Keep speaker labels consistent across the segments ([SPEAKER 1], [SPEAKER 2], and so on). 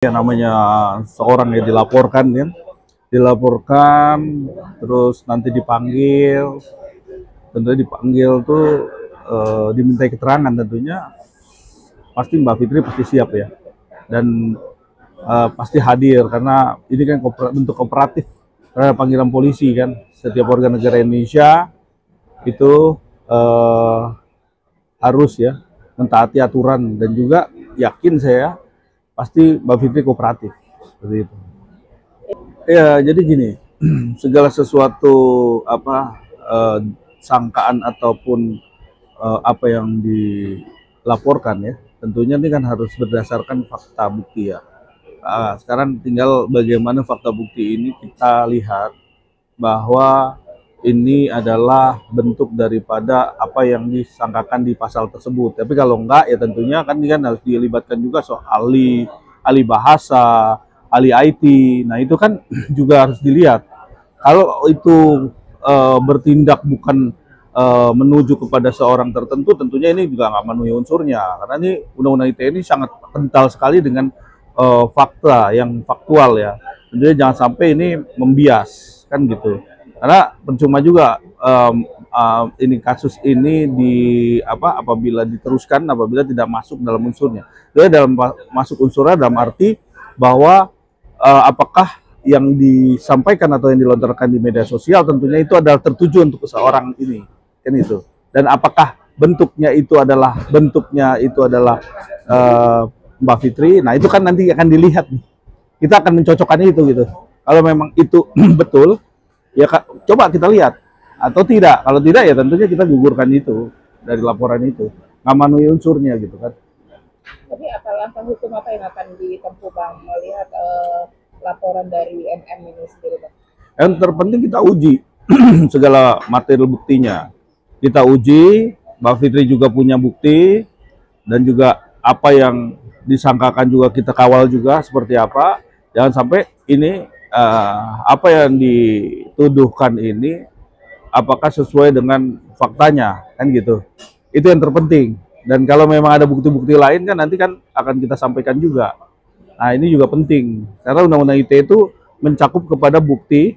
[SPEAKER 1] Ya namanya seorang ya dilaporkan kan, dilaporkan terus nanti dipanggil, tentunya dipanggil tuh dimintai keterangan tentunya pasti Mbak Fitri pasti siap ya dan pasti hadir karena ini kan bentuk kooperatif terhadap panggilan polisi kan. Setiap warga negara Indonesia itu harus ya mentaati aturan dan juga yakin saya pasti Mbak Fitri kooperatif seperti itu. Ya, jadi gini, segala sesuatu sangkaan ataupun apa yang dilaporkan ya, tentunya ini kan harus berdasarkan fakta bukti ya. Sekarang tinggal bagaimana fakta bukti ini kita lihat bahwa ini adalah bentuk daripada apa yang disangkakan di pasal tersebut. Tapi kalau enggak ya tentunya kan ini kan harus dilibatkan juga soal ahli bahasa, ahli IT. Nah, itu kan juga harus dilihat. Kalau itu bertindak bukan menuju kepada seorang tertentu, tentunya ini juga nggak memenuhi unsurnya. Karena ini Undang-Undang ITE ini sangat kental sekali dengan fakta yang faktual ya. Tentunya jangan sampai ini membias kan gitu. Karena percuma juga ini kasus ini apabila diteruskan apabila tidak masuk dalam unsurnya. Jadi dalam masuk unsurnya dalam arti bahwa apakah yang disampaikan atau yang dilontarkan di media sosial tentunya itu adalah tertuju untuk seseorang ini kan itu. Dan apakah bentuknya itu adalah Mbak Fitri. Nah, itu kan nanti akan dilihat nih. Kita akan mencocokkan itu gitu. Kalau memang itu betul ya coba kita lihat atau tidak. Kalau tidak ya tentunya kita gugurkan itu dari laporan itu, nggak memenuhi unsurnya gitu kan.
[SPEAKER 2] Tapi apa langkah hukum apa yang akan ditempuh Bang melihat laporan dari MM ini sendiri Bang?
[SPEAKER 1] Yang terpenting kita uji segala materi buktinya. Kita uji, Mbak Fitri juga punya bukti dan juga apa yang disangkakan juga kita kawal juga seperti apa. Jangan sampai ini apa yang dituduhkan ini apakah sesuai dengan faktanya kan gitu. Itu yang terpenting. Dan kalau memang ada bukti-bukti lain kan nanti kan akan kita sampaikan juga. Nah, ini juga penting karena Undang-Undang ITE itu mencakup kepada bukti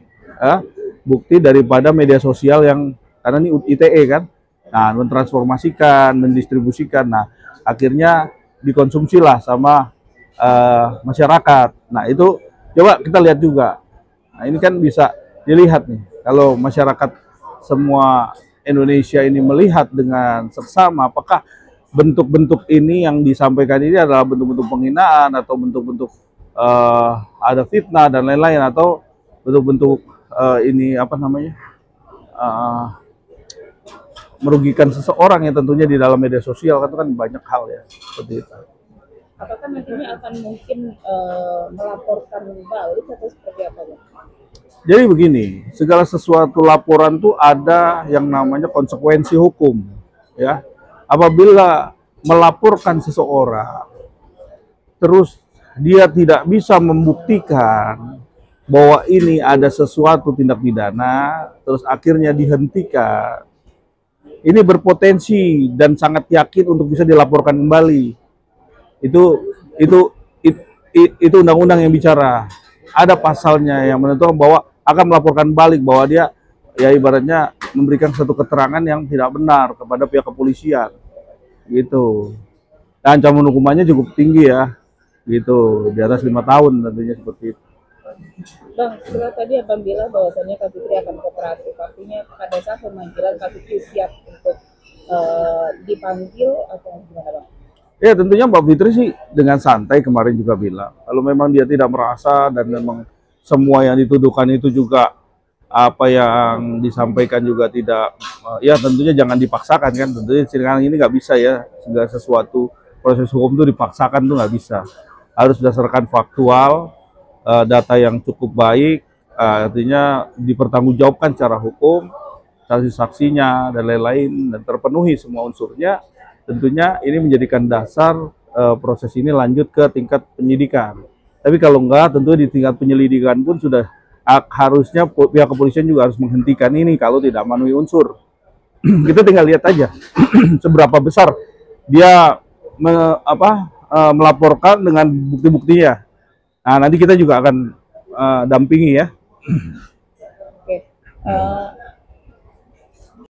[SPEAKER 1] daripada media sosial yang karena ini ITE kan. Nah, mentransformasikan, mendistribusikan. Nah, akhirnya dikonsumsilah sama masyarakat. Nah, itu coba kita lihat juga. Nah, ini kan bisa dilihat nih. Kalau masyarakat semua Indonesia ini melihat dengan seksama, apakah bentuk-bentuk ini yang disampaikan ini adalah bentuk-bentuk penghinaan atau bentuk-bentuk ada fitnah dan lain-lain atau bentuk-bentuk ini merugikan seseorang yang tentunya di dalam media sosial kan banyak hal ya seperti itu.
[SPEAKER 2] Apakah nantinya akan mungkin melaporkan balik atau seperti apa Bang?
[SPEAKER 1] Jadi begini, segala sesuatu laporan tuh ada yang namanya konsekuensi hukum, ya. Apabila melaporkan seseorang, terus dia tidak bisa membuktikan bahwa ini ada sesuatu tindak pidana, terus akhirnya dihentikan, ini berpotensi dan sangat yakin untuk bisa dilaporkan kembali. Itu undang-undang yang bicara. Ada pasalnya yang menentukan bahwa akan melaporkan balik bahwa dia ya ibaratnya memberikan satu keterangan yang tidak benar kepada pihak kepolisian gitu. Dan ancaman hukumannya cukup tinggi ya gitu, di atas 5 tahun tentunya seperti itu.
[SPEAKER 2] Bang, setelah tadi Abang bilang bahwasannya Kak Fitri akan kooperatif, artinya pada saat pemanggilan Kak Fitri siap untuk dipanggil atau gimana Bang?
[SPEAKER 1] Ya tentunya Mbak Fitri sih dengan santai kemarin juga bilang kalau memang dia tidak merasa dan memang semua yang dituduhkan itu juga apa yang disampaikan juga tidak ya tentunya jangan dipaksakan kan, tentunya sekarang ini nggak bisa ya segala sesuatu proses hukum itu dipaksakan tuh nggak bisa, harus berdasarkan faktual, data yang cukup baik, artinya dipertanggungjawabkan secara hukum, saksi-saksinya dan lain-lain dan terpenuhi semua unsurnya. Tentunya ini menjadikan dasar proses ini lanjut ke tingkat penyidikan. Tapi kalau enggak, tentu di tingkat penyelidikan pun sudah harusnya pihak kepolisian juga harus menghentikan ini kalau tidak memenuhi unsur. Kita tinggal lihat aja seberapa besar dia melaporkan dengan bukti-buktinya. Nah, nanti kita juga akan dampingi ya.
[SPEAKER 2] Oke.